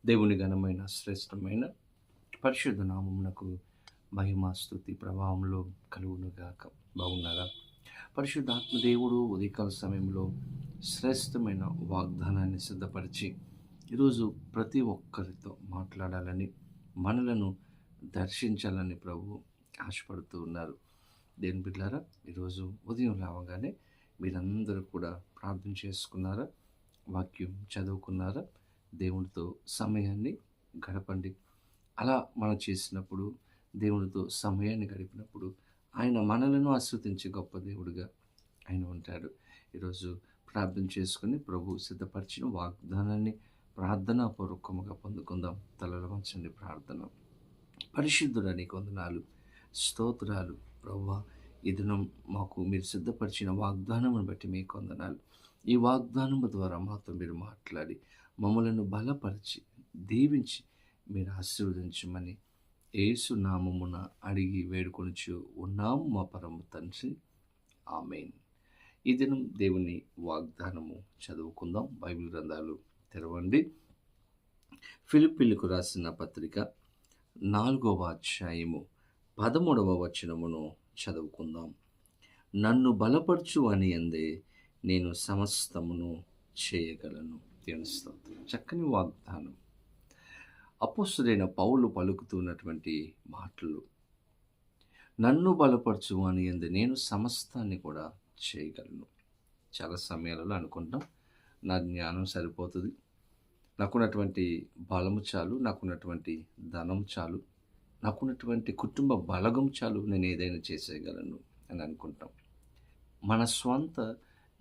దేవుని ఘనమైన శ్రేష్టమైన పరిశుద్ధ నామమునకు మహిమ స్తుతి ప్రభావంలో కలుగునుగాక. బాగున్నారా? పరిశుద్ధాత్మ దేవుడు ఉదయకాల సమయంలో శ్రేష్టమైన వాగ్దానాన్ని సిద్ధపరిచి ఈరోజు ప్రతి ఒక్కరితో మాట్లాడాలని, మనలను దర్శించాలని ప్రభు ఆశపడుతూ ఉన్నారు. దేవుని బిడ్డలారా, ఈరోజు ఉదయం లేవగానే మీరందరూ కూడా ప్రార్థన చేసుకున్నారా? వాక్యం చదువుకున్నారా? దేవునితో సమయాన్ని గడపండి. అలా మనం చేసినప్పుడు, దేవునితో సమయాన్ని గడిపినప్పుడు ఆయన మనలను ఆస్వాదించే గొప్ప దేవుడుగా ఆయన ఉంటాడు. ఈరోజు ప్రార్థన చేసుకుని ప్రభు సిద్ధపరిచిన వాగ్దానాన్ని ప్రార్థనాపూర్వకముగా పొందుకుందాం. తలలు వంచండి. ప్రార్థన. పరిశుద్ధుడా నీకు వందనాలు, స్తోత్రాలు ప్రభువా. ఈ దినం మాకు మీరు సిద్ధపరిచిన వాగ్దానమును బట్టి మీకు వందనాలు. ఈ వాగ్దానము ద్వారా మాతో మీరు మాట్లాడి మమ్మలను బలపరిచి దీవించి మీరు ఆశీర్వదించమని యేసు నామమున అడిగి వేడుకొనుచు ఉన్నాము మా పరమ తండ్రి. ఆమేన్. ఈ దినం దేవుని వాగ్దానము చదువుకుందాం. బైబిల్ గ్రంథాలు తెరవండి. ఫిలిప్పీలకు రాసిన పత్రిక 4వ అధ్యాయము 13వ వచనమును చదువుకుందాం. నన్ను బలపరచు అని అందే నేను సమస్తమును చేయగలను. దేవుని స్తోత్రం. చక్కని వాగ్దానం. అపోస్తలుడైన పౌలు పలుకుతున్నటువంటి మాటలు. నన్ను బలపరచు అని అందే నేను సమస్తాన్ని కూడా చేయగలను. చాలా సమయాలలో అనుకుంటాం, నా జ్ఞానం సరిపోతుంది, నాకున్నటువంటి బలము చాలు, నాకున్నటువంటి ధనం చాలు, నాకున్నటువంటి కుటుంబ బలగం చాలు, నేను ఏదైనా చేసేయగలను అని అనుకుంటాం. మన స్వంత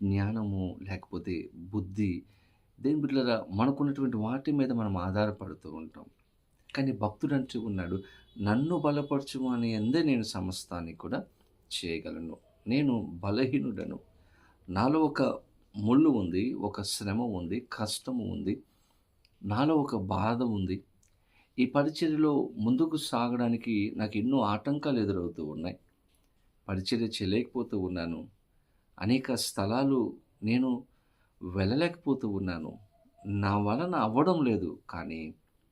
జ్ఞానము లేకపోతే బుద్ధి, దేని బిడ్డలారా, మనకున్నటువంటి వాటి మీద మనం ఆధారపడుతూ ఉంటాం. కానీ భక్తుడు అంటూ ఉన్నాడు, నన్ను బలపరచు అని అందే నేను సమస్తాన్ని కూడా చేయగలను. నేను బలహీనుడను, నాలో ఒక ముళ్ళు ఉంది, ఒక శ్రమ ఉంది, కష్టము ఉంది, నాలో ఒక బాధ ఉంది. ఈ పరిచర్యలో ముందుకు సాగడానికి నాకు ఎన్నో ఆటంకాలు ఎదురవుతూ ఉన్నాయి. పరిచర్య చేయలేకపోతూ ఉన్నాను. అనేక స్థలాలు నేను వెళ్ళలేకపోతూ ఉన్నాను. నా వలన అవ్వడం లేదు. కానీ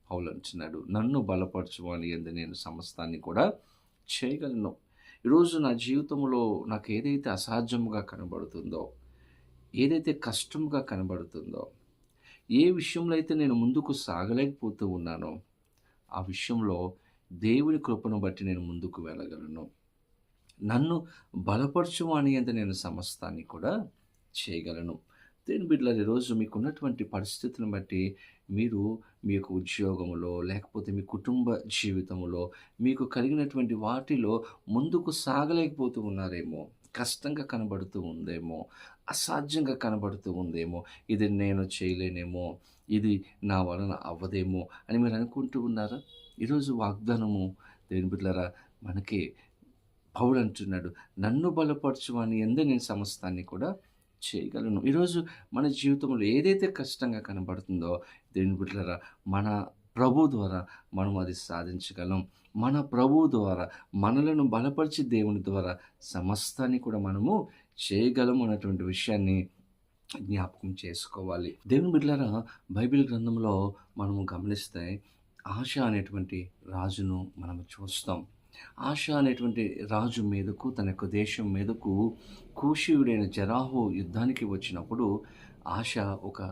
పౌలు అంటున్నాడు, నన్ను బలపరచు అని అందే నేను సమస్తాన్ని కూడా చేయగలను. ఈరోజు నా జీవితంలో నాకు ఏదైతే అసాధ్యముగా కనబడుతుందో, ఏదైతే కష్టంగా కనబడుతుందో, ఏ విషయంలో అయితే నేను ముందుకు సాగలేకపోతూ ఉన్నానో, ఆ విషయంలో దేవుని కృపను బట్టి నేను ముందుకు వెళ్ళగలను. నన్ను బలపరచు అని అందే నేను సమస్తాన్ని కూడా చేయగలను. దేని బిడ్డలారా, ఈరోజు మీకున్నటువంటి పరిస్థితులను బట్టి మీరు మీ యొక్క ఉద్యోగంలో లేకపోతే మీ కుటుంబ జీవితంలో మీకు కలిగినటువంటి వాటిలో ముందుకు సాగలేకపోతూ ఉన్నారేమో, కష్టంగా కనబడుతూ ఉందేమో, అసాధ్యంగా కనబడుతూ ఉందేమో, ఇది నేను చేయలేనేమో, ఇది నా వలన అవ్వదేమో అని మీరు అనుకుంటూ ఉన్నారా? ఈరోజు వాగ్దానము దేని బిడ్డలారా మనకి పౌలు అంటున్నాడు, నన్ను బలపరచు అని అందే నేను సమస్తాన్ని కూడా చేయగలను. ఈరోజు మన జీవితంలో ఏదైతే కష్టంగా కనబడుతుందో దేవుని బిడ్డలారా, మన ప్రభు ద్వారా మనం అది సాధించగలం. మన ప్రభు ద్వారా మనలను బలపరిచి దేవుని ద్వారా సమస్తాన్ని కూడా మనము చేయగలం అన్నటువంటి విషయాన్ని జ్ఞాపకం చేసుకోవాలి. దేవుని బిడ్డలారా, బైబిల్ గ్రంథంలో మనము గమనిస్తే ఆశ అనేటువంటి రాజును మనం చూస్తాం. ఆశ అనేటువంటి రాజు మీదకు, తన యొక్క దేశం మీదకు కూషీయుడైన జరాహు యుద్ధానికి వచ్చినప్పుడు ఆశ ఒక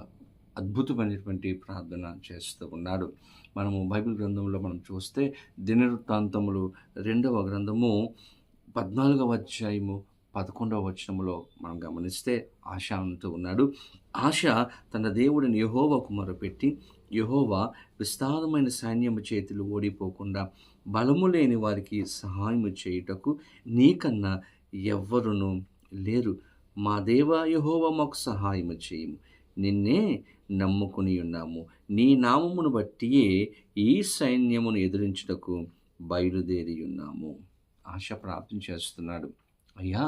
అద్భుతమైనటువంటి ప్రార్థన చేస్తూ ఉన్నాడు. మనము బైబిల్ గ్రంథంలో మనం చూస్తే దినవృత్తాంతములు 2వ గ్రంథము 14వ అధ్యాయము 11వ వచనములో మనం గమనిస్తే ఆశ అంటూ ఉన్నాడు, ఆశ తన దేవుడిని యెహోవాకు మొరపెట్టి, యెహోవా విస్తారమైన సైన్యము చేతులు ఓడిపోకుండా బలము లేని వారికి సహాయము చేయుటకు నీకన్నా ఎవ్వరును లేరు. మా దేవా యెహోవా మాకు సహాయము చేయుము. నిన్నే నమ్ముకుని ఉన్నాము. నీ నామమును బట్టియే ఈ సైన్యమును ఎదిరించుటకు బయలుదేరి ఉన్నాము. ఆశ ప్రార్థన చేస్తున్నాడు, అయ్యా,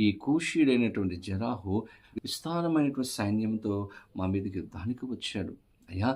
ఈ కూషీయుడైనటువంటి జరాహు విస్తారమైనటువంటి సైన్యంతో మా మీదకి యుద్ధానికి వచ్చాడు. అయ్యా,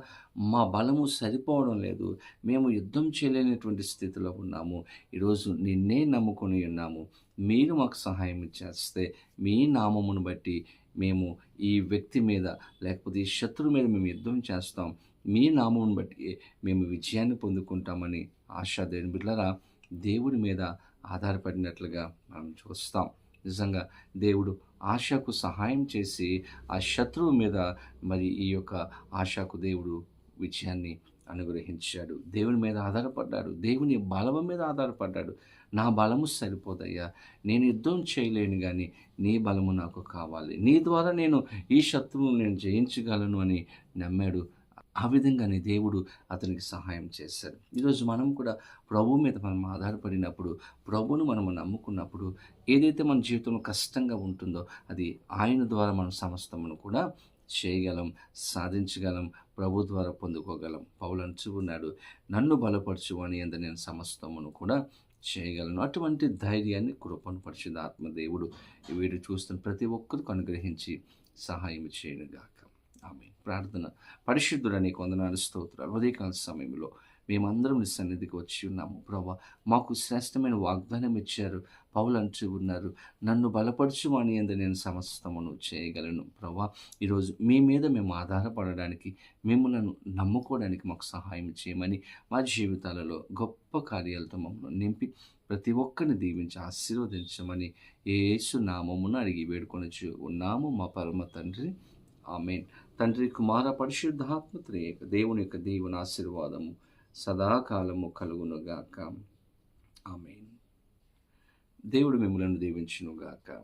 మా బలము సరిపోవడం లేదు, మేము యుద్ధం చేయలేనటువంటి స్థితిలో ఉన్నాము. ఈరోజు నిన్నే నమ్ముకొని ఉన్నాము. మీరు మాకు సహాయం చేస్తే మీ నామమును బట్టి మేము ఈ వ్యక్తి మీద లేకపోతే ఈ శత్రువు మీద మేము యుద్ధం చేస్తాం. మీ నామమును బట్టి మేము విజయాన్ని పొందుకుంటామని ఆశ. దేవుని బిడ్డలారా, దేవుడి మీద ఆధారపడినట్లుగా మనం చూస్తాం. నిజంగా దేవుడు ఆశకు సహాయం చేసి ఆ శత్రువు మీద మరి ఈ యొక్క ఆశకు దేవుడు విజయాన్ని అనుగ్రహించాడు. దేవుని మీద ఆధారపడ్డాడు. దేవుని బలము మీద ఆధారపడ్డాడు. నా బలము సరిపోదయ్యా, నేను యుద్ధం చేయలేను గాని నీ బలము నాకు కావాలి. నీ ద్వారా నేను ఈ శత్రువును నేను జయించగలను అని నమ్మాడు. ఆ విధంగానే దేవుడు అతనికి సహాయం చేశాడు. ఈరోజు మనం కూడా ప్రభువు మీద మనం ఆధారపడినప్పుడు, ప్రభువును మనము నమ్ముకున్నప్పుడు, ఏదైతే మన జీవితంలో కష్టంగా ఉంటుందో అది ఆయన ద్వారా మనం సమస్తమును కూడా చేయగలం, సాధించగలం, ప్రభు ద్వారా పొందుకోగలం. పౌలు అంటూ ఉన్నాడు, నన్ను బలపరచు అని యందు నేను సమస్తమును కూడా చేయగలను. అటువంటి ధైర్యాన్ని, కృపను పరిశుద్ధాత్మ దేవుడు ఈ వీడియో చూస్తున్న ప్రతి ఒక్కరికి అనుగ్రహించి సహాయం చేయనుగాక. ఆమేన్. ప్రార్థన. పరిశుద్ధుడా, నీకు వందనాలు, స్తోత్రాలు. ఉదయకాల సమయంలో మేమందరం నీ సన్నిధికి వచ్చి ఉన్నాము ప్రభా. మాకు శ్రేష్టమైన వాగ్దానం ఇచ్చారు. పౌలు అంటూ ఉన్నారు, నన్ను బలపరచు అని యందు నేను సమస్తమును చేయగలను. ప్రభా, ఈరోజు మీ మీద మేము ఆధారపడడానికి, మిమ్మల్ని నమ్ముకోవడానికి మాకు సహాయం చేయమని, మా జీవితాలలో గొప్ప కార్యాలతో మమ్మల్ని నింపి ప్రతి ఒక్కరిని దీవించి ఆశీర్వదించమని యేసు నామమున అడిగి వేడుకొనొచ్చు ఉన్నాము మా పరమ తండ్రి. ఆమేన్. తండ్రి, కుమార, పరిశుద్ధాత్మ త్రియేక దేవుని యొక్క దీవెన ఆశీర్వాదము సదాకాలము కలుగునుగాక. ఆమేన్. దేవుడు మిమ్మలను దీవించునుగాక.